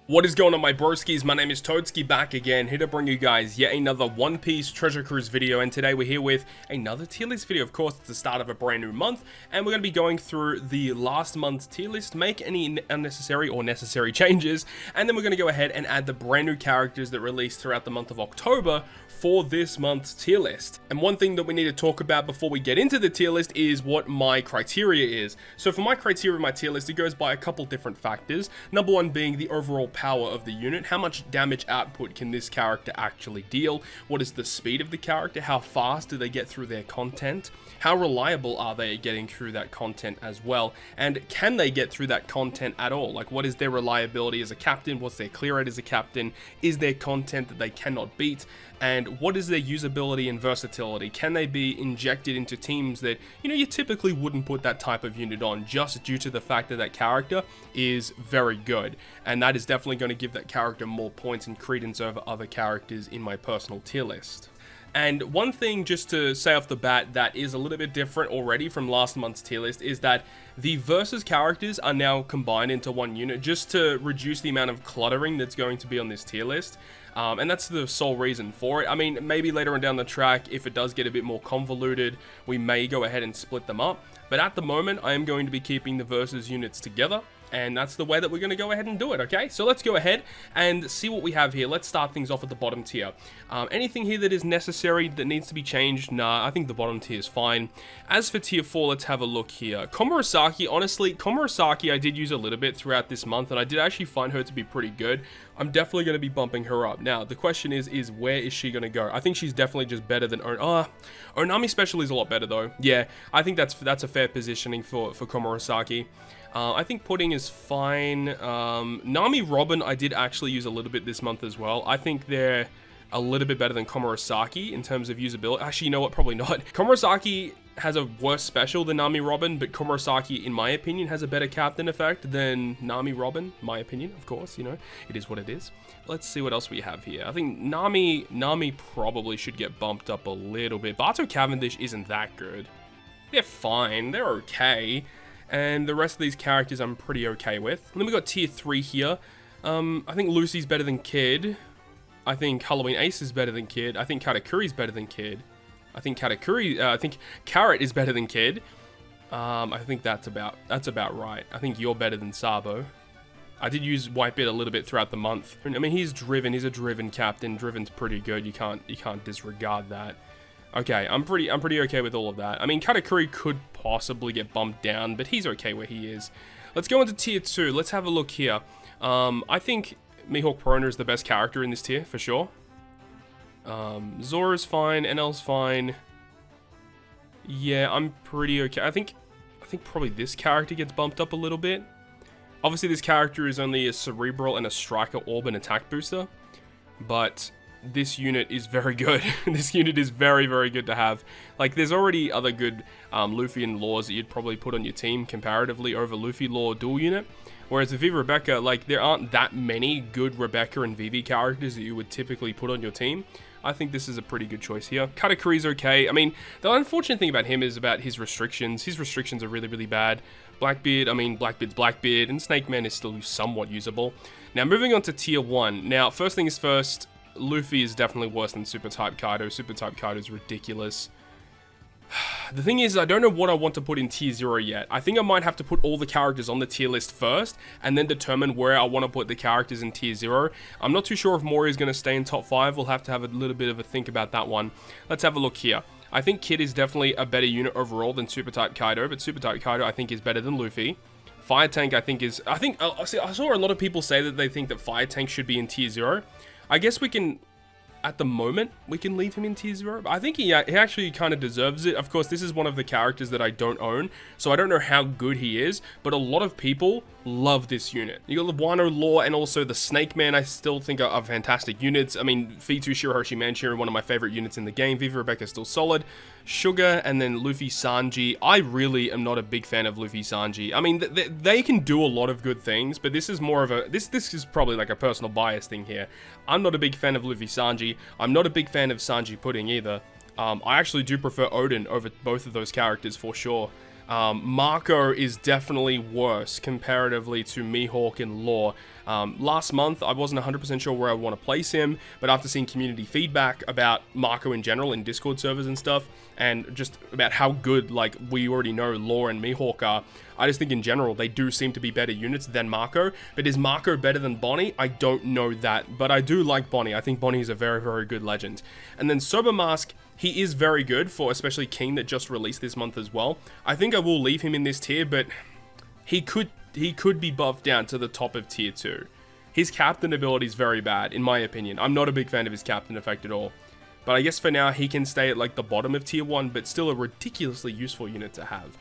What is going on, my broskiis? My name is Toadskii, back again, here to bring you guys yet another One Piece Treasure Cruise video, and today we're here with another tier list video. Of course, it's the start of a brand new month, and we're going to be going through the last month's tier list, make any unnecessary or necessary changes, and then we're going to go ahead and add the brand new characters that released throughout the month of October for this month's tier list. And one thing that we need to talk about before we get into the tier list is what my criteria is. So for my criteria of my tier list, it goes by a couple different factors. Number one being the overall power of the unit. How much damage output can this character actually deal? What is the speed of the character? How fast do they get through their content? How reliable are they at getting through that content as well? And can they get through that content at all? Like, what is their reliability as a captain? What's their clear rate as a captain? Is there content that they cannot beat? And what is their usability and versatility? Can they be injected into teams that, you typically wouldn't put that type of unit on, just due to the fact that that character is very good? And that is definitely going to give that character more points and credence over other characters in my personal tier list. And one thing just to say off the bat that is a little bit different already from last month's tier list is that the versus characters are now combined into one unit, just to reduce the amount of cluttering that's going to be on this tier list. And that's the sole reason for it. I mean, maybe later on down the track, if it does get a bit more convoluted, we may go ahead and split them up. But at the moment, I am going to be keeping the versus units together. And that's the way that we're going to go ahead and do it, okay? So let's go ahead and see what we have here. Let's start things off at the bottom tier. Anything here that is necessary, that needs to be changed? Nah, I think the bottom tier is fine. As for tier 4, let's have a look here. Komurasaki, honestly, Komurasaki I did use a little bit throughout this month, and I did actually find her to be pretty good. I'm definitely going to be bumping her up. Now, the question is where is she going to go? I think she's definitely just better than Onami Special is a lot better, though. Yeah, I think that's a fair positioning for Komurasaki. I think Pudding is fine. Nami Robin, I did actually use a little bit this month as well. I think they're a little bit better than Komurasaki in terms of usability. Actually, you know what? Probably not. Komurasaki has a worse special than Nami Robin, but Komurasaki, in my opinion, has a better captain effect than Nami Robin. My opinion, of course, it is what it is. Let's see what else we have here. I think Nami probably should get bumped up a little bit. Bato Cavendish isn't that good. They're fine. They're okay. And the rest of these characters I'm pretty okay with. And then we got tier 3 here. I think Lucy's better than Kid. I think Halloween Ace is better than Kid. I think Katakuri's better than Kid. I think Carrot is better than Kid. I think that's about right. I think you're better than Sabo. I did use Whitebeard a little bit throughout the month. I mean, he's driven. He's a driven captain. Driven's pretty good. You can't disregard that. Okay, I'm pretty okay with all of that. I mean, Katakuri could possibly get bumped down, but he's okay where he is. Let's go into tier 2. Let's have a look here. I think Mihawk Perona is the best character in this tier, for sure. Zora's fine, NL's fine. Yeah, I'm pretty okay. I think probably this character gets bumped up a little bit. Obviously, this character is only a Cerebral and a Striker Orb and Attack Booster, but this unit is very good. This unit is very, very good to have. Like, there's already other good Luffy and Laws that you'd probably put on your team comparatively over Luffy Law dual unit. Whereas with Vivi Rebecca, like, there aren't that many good Rebecca and Vivi characters that you would typically put on your team. I think this is a pretty good choice here. Katakuri's okay. I mean, the unfortunate thing about him is about his restrictions. His restrictions are really, really bad. Blackbeard's Blackbeard, and Snake Man is still somewhat usable. Now, moving on to tier 1. Now, first things first, Luffy is definitely worse than Super Type Kaido. Super Type Kaido is ridiculous. The thing is, I don't know what I want to put in tier 0 yet. I think I might have to put all the characters on the tier list first, and then determine where I want to put the characters in tier 0. I'm not too sure if Mori is going to stay in top 5. We'll have to have a little bit of a think about that one. Let's have a look here. I think Kid is definitely a better unit overall than Super Type Kaido, but Super Type Kaido I think is better than Luffy. Fire Tank I saw a lot of people say that they think that Fire Tank should be in tier 0. I guess we can, at the moment, we can leave him in tier 0. But I think he actually kind of deserves it. Of course, this is one of the characters that I don't own, so I don't know how good he is, but a lot of people love this unit. You got the Wano Law and also the Snake Man, I still think are fantastic units. I mean, F2 Shirahoshi Manchiro, one of my favorite units in the game. Vivi Rebecca is still solid. Sugar, and then Luffy Sanji. I really am not a big fan of Luffy Sanji. I mean, they can do a lot of good things, but this is more of a... This is probably like a personal bias thing here. I'm not a big fan of Luffy Sanji. I'm not a big fan of Sanji Pudding either. I actually do prefer Odin over both of those characters for sure. Marco is definitely worse comparatively to Mihawk and Law. Last month, I wasn't 100% sure where I want to place him, but after seeing community feedback about Mako in general in Discord servers and stuff, and just about how good, like, we already know Law and Mihawk are, I just think in general, they do seem to be better units than Mako. But is Mako better than Bonnie? I don't know that, but I do like Bonnie. I think Bonnie is a very, very good legend. And then Sober Mask, he is very good for especially King that just released this month as well. I think I will leave him in this tier, but he could be buffed down to the top of tier 2. His captain ability is very bad, in my opinion. I'm not a big fan of his captain effect at all. But I guess for now, he can stay at like the bottom of tier 1, but still a ridiculously useful unit to have.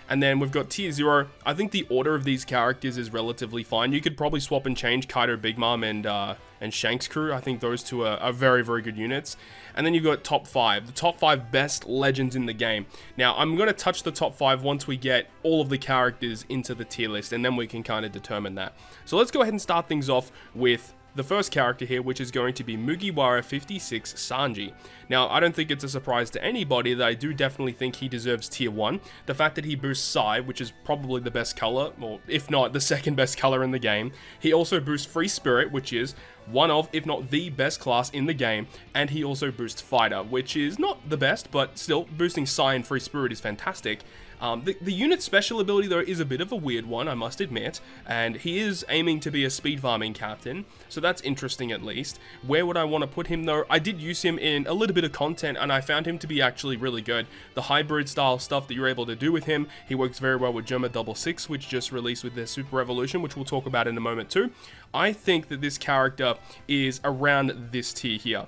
And then we've got tier 0. I think the order of these characters is relatively fine. You could probably swap and change Kaido Big Mom and Shanks crew. I think those two are very, very good units. And then you've got top 5. The top 5 best legends in the game. Now, I'm going to touch the top 5 once we get all of the characters into the tier list, and then we can kind of determine that. So let's go ahead and start things off with the first character here, which is going to be Mugiwara 56 Sanji. Now, I don't think it's a surprise to anybody that I do definitely think he deserves tier 1. The fact that he boosts Psy, which is probably the best color, or if not, the second best color in the game. He also boosts Free Spirit, which is one of, if not the best class in the game, and he also boosts Fighter, which is not the best, but still, boosting Psy and Free Spirit is fantastic. The unit's special ability, though, is a bit of a weird one, I must admit, and he is aiming to be a speed farming captain, so that's interesting at least. Where would I want to put him, though? I did use him in a little bit of content, and I found him to be actually really good. The hybrid style stuff that you're able to do with him, he works very well with Germa 66, which just released with their Super Evolution, which we'll talk about in a moment too. I think that this character is around this tier here.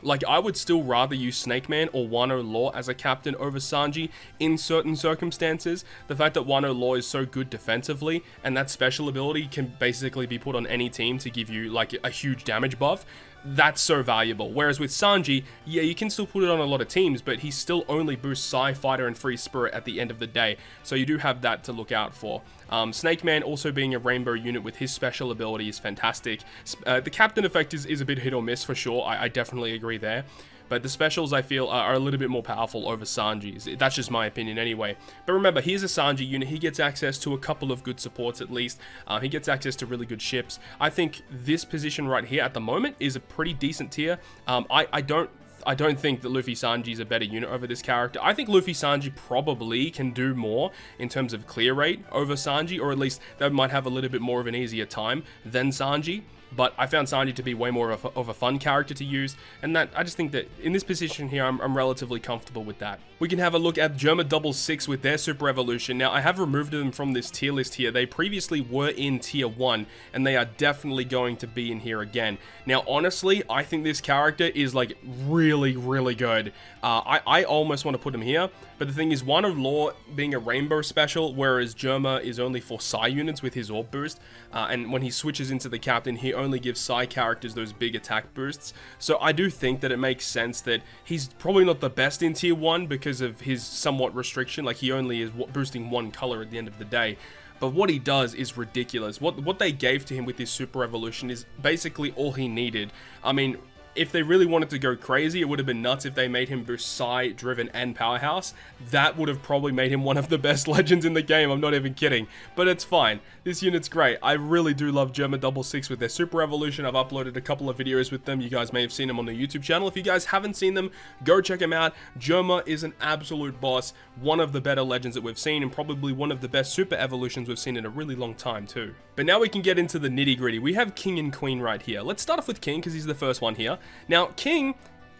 Like, I would still rather use Snake Man or Wano Law as a captain over Sanji in certain circumstances. The fact that Wano Law is so good defensively, and that special ability can basically be put on any team to give you, like, a huge damage buff, that's so valuable. Whereas with Sanji, yeah, you can still put it on a lot of teams, but he still only boosts Psy, Fighter, and Free Spirit at the end of the day. So you do have that to look out for. Snake Man also being a rainbow unit with his special ability is fantastic. The captain effect is a bit hit or miss for sure. I definitely agree there. But the specials, I feel, are a little bit more powerful over Sanji's. That's just my opinion anyway. But remember, he's a Sanji unit. He gets access to a couple of good supports at least. He gets access to really good ships. I think this position right here at the moment is a pretty decent tier. I don't think that Luffy Sanji is a better unit over this character. I think Luffy Sanji probably can do more in terms of clear rate over Sanji, or at least they might have a little bit more of an easier time than Sanji. But I found Sanji to be way more of a fun character to use, and that I just think that in this position here, I'm relatively comfortable with that. We can have a look at Germa 66 with their Super Evolution. Now, I have removed them from this tier list here. They previously were in tier 1, and they are definitely going to be in here again. Now, honestly, I think this character is, like, really, really good. I almost want to put him here, but the thing is, Wano Law being a rainbow special, whereas Germa is only for Psy units with his Orb Boost, and when he switches into the captain, he only gives Psy characters those big attack boosts. So I do think that it makes sense that he's probably not the best in tier 1 because of his somewhat restriction. Like, he only is boosting one color at the end of the day. But what he does is ridiculous. What they gave to him with his Super Evolution is basically all he needed. I mean, if they really wanted to go crazy, it would have been nuts if they made him boost Psy, Driven, and Powerhouse. That would have probably made him one of the best legends in the game, I'm not even kidding. But it's fine. This unit's great. I really do love Germa 66 with their Super Evolution. I've uploaded a couple of videos with them. You guys may have seen them on the YouTube channel. If you guys haven't seen them, go check them out. Germa is an absolute boss. One of the better legends that we've seen, and probably one of the best Super Evolutions we've seen in a really long time too. But now we can get into the nitty gritty. We have King and Queen right here. Let's start off with King because he's the first one here. Now, King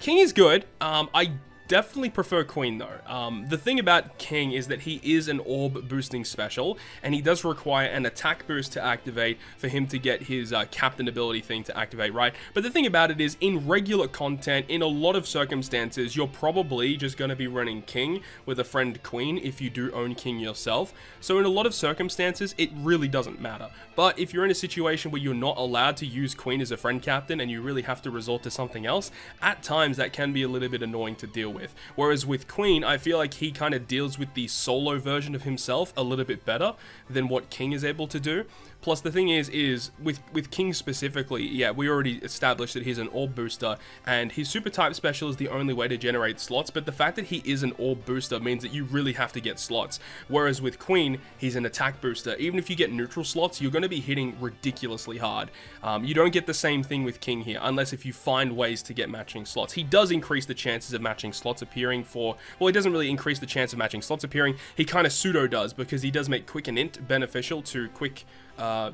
is good. I definitely prefer Queen though. The thing about King is that he is an orb boosting special, and he does require an attack boost to activate for him to get his captain ability thing to activate, right? But the thing about it is, in regular content, in a lot of circumstances, you're probably just going to be running King with a friend Queen if you do own King yourself. So in a lot of circumstances, it really doesn't matter. But if you're in a situation where you're not allowed to use Queen as a friend captain and you really have to resort to something else, at times that can be a little bit annoying to deal with. Whereas with Queen, I feel like he kind of deals with the solo version of himself a little bit better than what King is able to do. Plus, the thing is with King specifically, yeah, we already established that he's an orb booster, and his super type special is the only way to generate slots, but the fact that he is an orb booster means that you really have to get slots. Whereas with Queen, he's an attack booster. Even if you get neutral slots, you're going to be hitting ridiculously hard. You don't get the same thing with King here, unless if you find ways to get matching slots. He does increase the chances of matching slots appearing for, well, he doesn't really increase the chance of matching slots appearing. He kind of pseudo does, because he does make quick and int beneficial to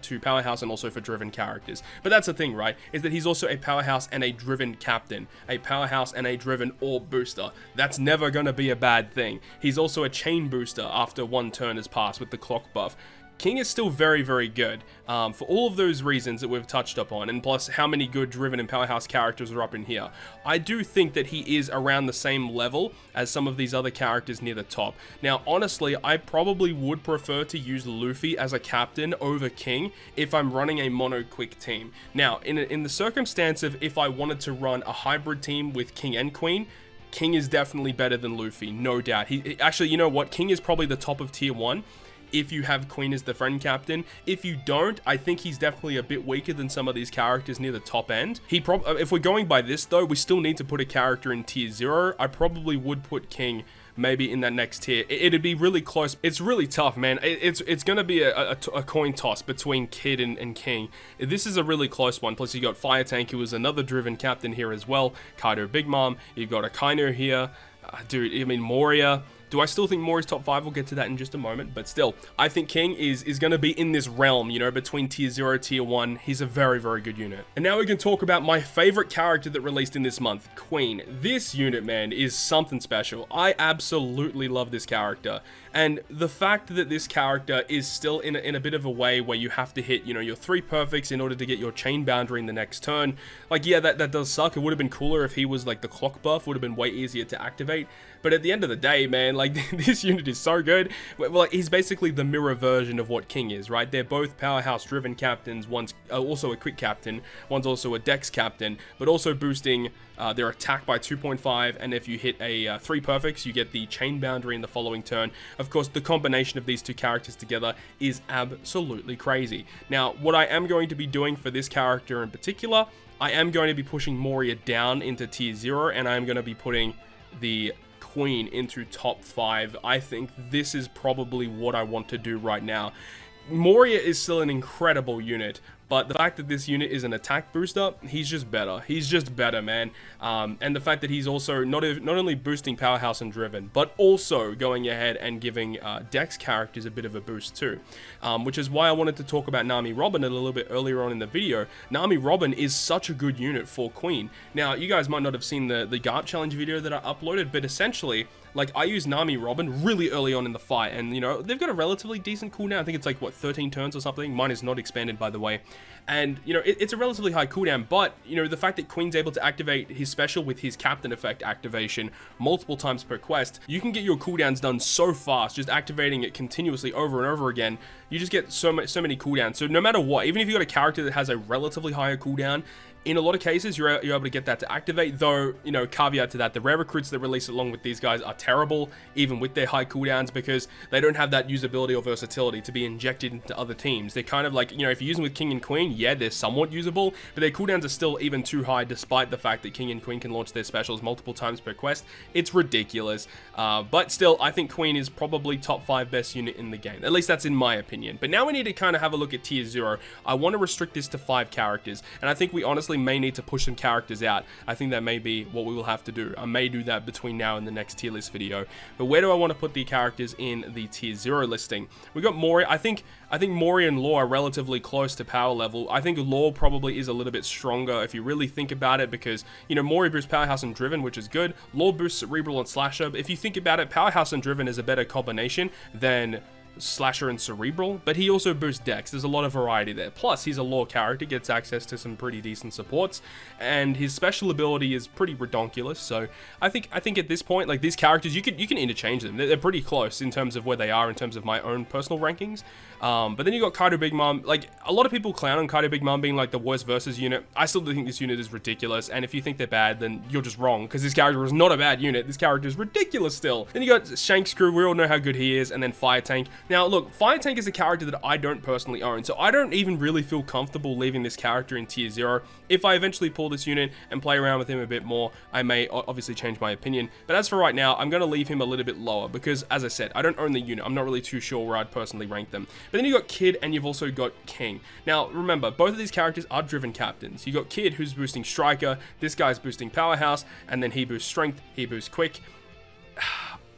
to powerhouse and also for driven characters. But that's the thing, right, is that he's also a powerhouse and a driven captain, a powerhouse and a driven orb booster. That's never going to be a bad thing. He's also a chain booster after one turn has passed with the clock buff. King is still very, very good for all of those reasons that we've touched upon, and plus how many good driven and powerhouse characters are up in here. I do think that he is around the same level as some of these other characters near the top. Now, honestly, I probably would prefer to use Luffy as a captain over King if I'm running a mono quick team. Now, in the circumstance of if I wanted to run a hybrid team with King and Queen, King is definitely better than Luffy, no doubt. He actually, you know what? King is probably the top of tier 1. If you have Queen as the friend captain. If you don't, I think he's definitely a bit weaker than some of these characters near the top end. If we're going by this though, we still need to put a character in tier 0. I probably would put King maybe in that next tier. It'd be really close. It's really tough, man. It's gonna be a coin toss between Kid and King. This is a really close one. Plus you got Fire Tank, who is another driven captain here as well. Kaido Big Mom. You've got Akainu here. Dude, I mean, Moria. Do I still think Mori's top 5? We'll get to that in just a moment, but still, I think King is going to be in this realm, you know, between tier 0, tier 1. He's a very, very good unit. And now we can talk about my favorite character that released in this month, Queen. This unit, man, is something special. I absolutely love this character. And the fact that this character is still in a bit of a way where you have to hit, you know, your 3 perfects in order to get your chain boundary in the next turn. Like, yeah, that does suck. It would have been cooler if he was like the clock buff, would have been way easier to activate. But at the end of the day, man, like, this unit is so good. Well, like, he's basically the mirror version of what King is, right? They're both powerhouse-driven captains. One's also a quick captain. One's also a dex captain, but also boosting their attack by 2.5. And if you hit a 3 perfects, you get the chain boundary in the following turn. Of course, the combination of these two characters together is absolutely crazy. Now, what I am going to be doing for this character in particular, I am going to be pushing Moria down into tier 0, and I am going to be putting the Queen into top 5. I think this is probably what I want to do right now. Moria is still an incredible unit, but the fact that this unit is an attack booster, he's just better. He's just better, man. And the fact that he's also not only boosting powerhouse and driven, but also going ahead and giving Dex characters a bit of a boost too. Which is why I wanted to talk about Nami Robin a little bit earlier on in the video. Nami Robin is such a good unit for Queen. Now, you guys might not have seen the Garp challenge video that I uploaded, but essentially, like, I used Nami Robin really early on in the fight, and, you know, they've got a relatively decent cooldown. I think it's like, what, 13 turns or something? Mine is not expanded, by the way. And, you know, it's a relatively high cooldown, but, you know, the fact that Queen's able to activate his special with his captain effect activation multiple times per quest, you can get your cooldowns done so fast, just activating it continuously over and over again. You just get so many cooldowns. So no matter what, even if you've got a character that has a relatively higher cooldown, in a lot of cases, you're able to get that to activate, though, you know, caveat to that, the rare recruits that release along with these guys are terrible, even with their high cooldowns, because they don't have that usability or versatility to be injected into other teams. They're kind of like, you know, if you're using with King and Queen, yeah, they're somewhat usable, but their cooldowns are still even too high, despite the fact that King and Queen can launch their specials multiple times per quest. It's ridiculous, but still, I think Queen is probably top 5 best unit in the game. At least that's in my opinion. But now we need to kind of have a look at tier 0. I want to restrict this to 5 characters, and I think we honestly may need to push some characters out. I think that may be what we will have to do. I may do that between now and the next tier list video. But where do I want to put the characters in the tier 0 listing? We got Moria. I think Moria and Law are relatively close to power level. I think Law probably is a little bit stronger if you really think about it, because, you know, Moria boosts powerhouse and driven, which is good. Law boosts cerebral and slasher. If you think about it, powerhouse and driven is a better combination than Slasher and Cerebral, but he also boosts Dex. There's a lot of variety there. Plus, he's a lore character, gets access to some pretty decent supports, and his special ability is pretty redonkulous. So I think at this point, like, these characters, you can interchange them. They're pretty close in terms of where they are in terms of my own personal rankings. But then you got Kaido Big Mom. Like, a lot of people clown on Kaido Big Mom being like the worst versus unit. I still think this unit is ridiculous, and if you think they're bad, then you're just wrong, because this character is not a bad unit. This character is ridiculous still. Then you got Shanks Crew. We all know how good he is, and then Fire Tank. Now, look, Fire Tank is a character that I don't personally own, so I don't even really feel comfortable leaving this character in tier 0. If I eventually pull this unit and play around with him a bit more, I may obviously change my opinion. But as for right now, I'm going to leave him a little bit lower, because, as I said, I don't own the unit. I'm not really too sure where I'd personally rank them. But then you got Kid, and you've also got King. Now, remember, both of these characters are driven captains. You got Kid, who's boosting Striker. This guy's boosting Powerhouse, and then he boosts Strength, he boosts Quick.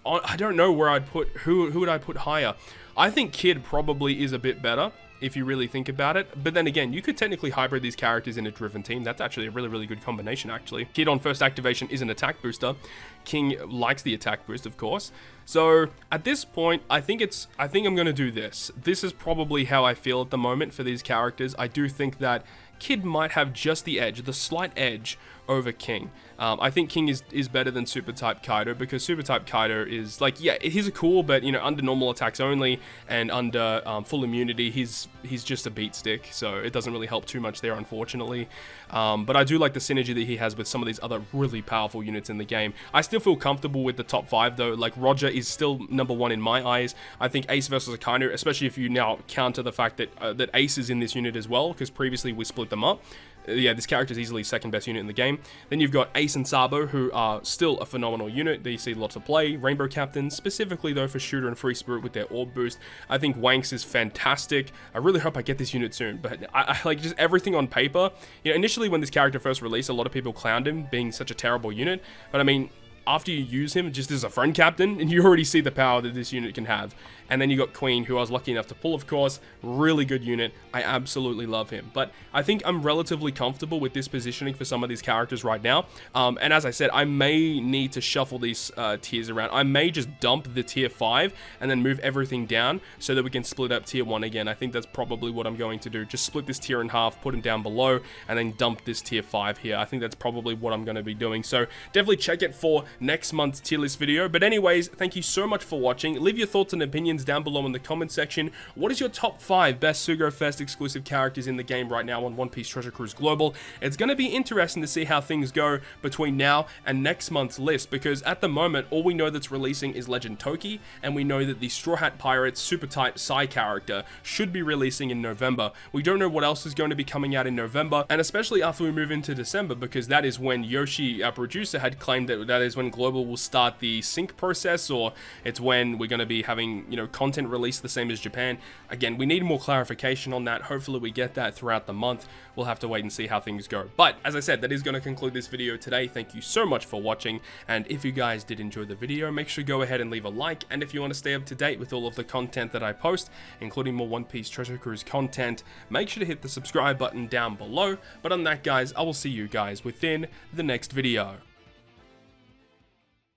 I don't know where I'd put, who would I put higher? I think Kid probably is a bit better, if you really think about it. But then again, you could technically hybrid these characters in a driven team. That's actually a really, really good combination, actually. Kid on first activation is an attack booster. King likes the attack boost, of course. So at this point, I think I'm going to do this. This is probably how I feel at the moment for these characters. I do think that Kid might have just the edge, the slight edge over King. I think King is better than Super Type Kaido, because Super Type Kaido is like, yeah, he's a cool, but you know, under normal attacks only and under full immunity, he's just a beat stick, so it doesn't really help too much there, unfortunately. But I do like the synergy that he has with some of these other really powerful units in the game. I still feel comfortable with the top 5 though. Like, Roger is still #1 in my eyes. I think Ace versus Akainu, especially if you now counter the fact that that Ace is in this unit as well, because previously we split them up. Yeah, this character is easily second best unit in the game. Then you've got Ace and Sabo, who are still a phenomenal unit. They see lots of play. Rainbow Captains, specifically though for Shooter and Free Spirit with their Orb boost. I think Wanks is fantastic. I really hope I get this unit soon, but I like just everything on paper. You know, initially when this character first released, a lot of people clowned him being such a terrible unit, but I mean, after you use him just as a friend captain, and you already see the power that this unit can have. And then you got Queen, who I was lucky enough to pull, of course. Really good unit. I absolutely love him. But I think I'm relatively comfortable with this positioning for some of these characters right now. And as I said, I may need to shuffle these tiers around. I may just dump the tier 5 and then move everything down so that we can split up tier 1 again. I think that's probably what I'm going to do. Just split this tier in half, put him down below, and then dump this tier 5 here. I think that's probably what I'm going to be doing. So definitely check it for next month's tier list video. But anyways, thank you so much for watching. Leave your thoughts and opinions down below in the comment section. What is your top 5 best Sugo Fest exclusive characters in the game right now on One Piece Treasure Cruise Global? It's going to be interesting to see how things go between now and next month's list, because at the moment all we know that's releasing is Legend Toki, and we know that the Straw Hat Pirates super type Psy character should be releasing in November. We don't know what else is going to be coming out in November, and especially after we move into December, because that is when Yoshi, our producer, had claimed that is when Global will start the sync process, or it's when we're going to be having, you know, content released the same as Japan. Again, we need more clarification on that. Hopefully we get that throughout the month. We'll have to wait and see how things go. But as I said, that is going to conclude this video today. Thank you so much for watching, and if you guys did enjoy the video, make sure to go ahead and leave a like, and if you want to stay up to date with all of the content that I post, including more One Piece Treasure Cruise content, make sure to hit the subscribe button down below. But on that, guys, I will see you guys within the next video.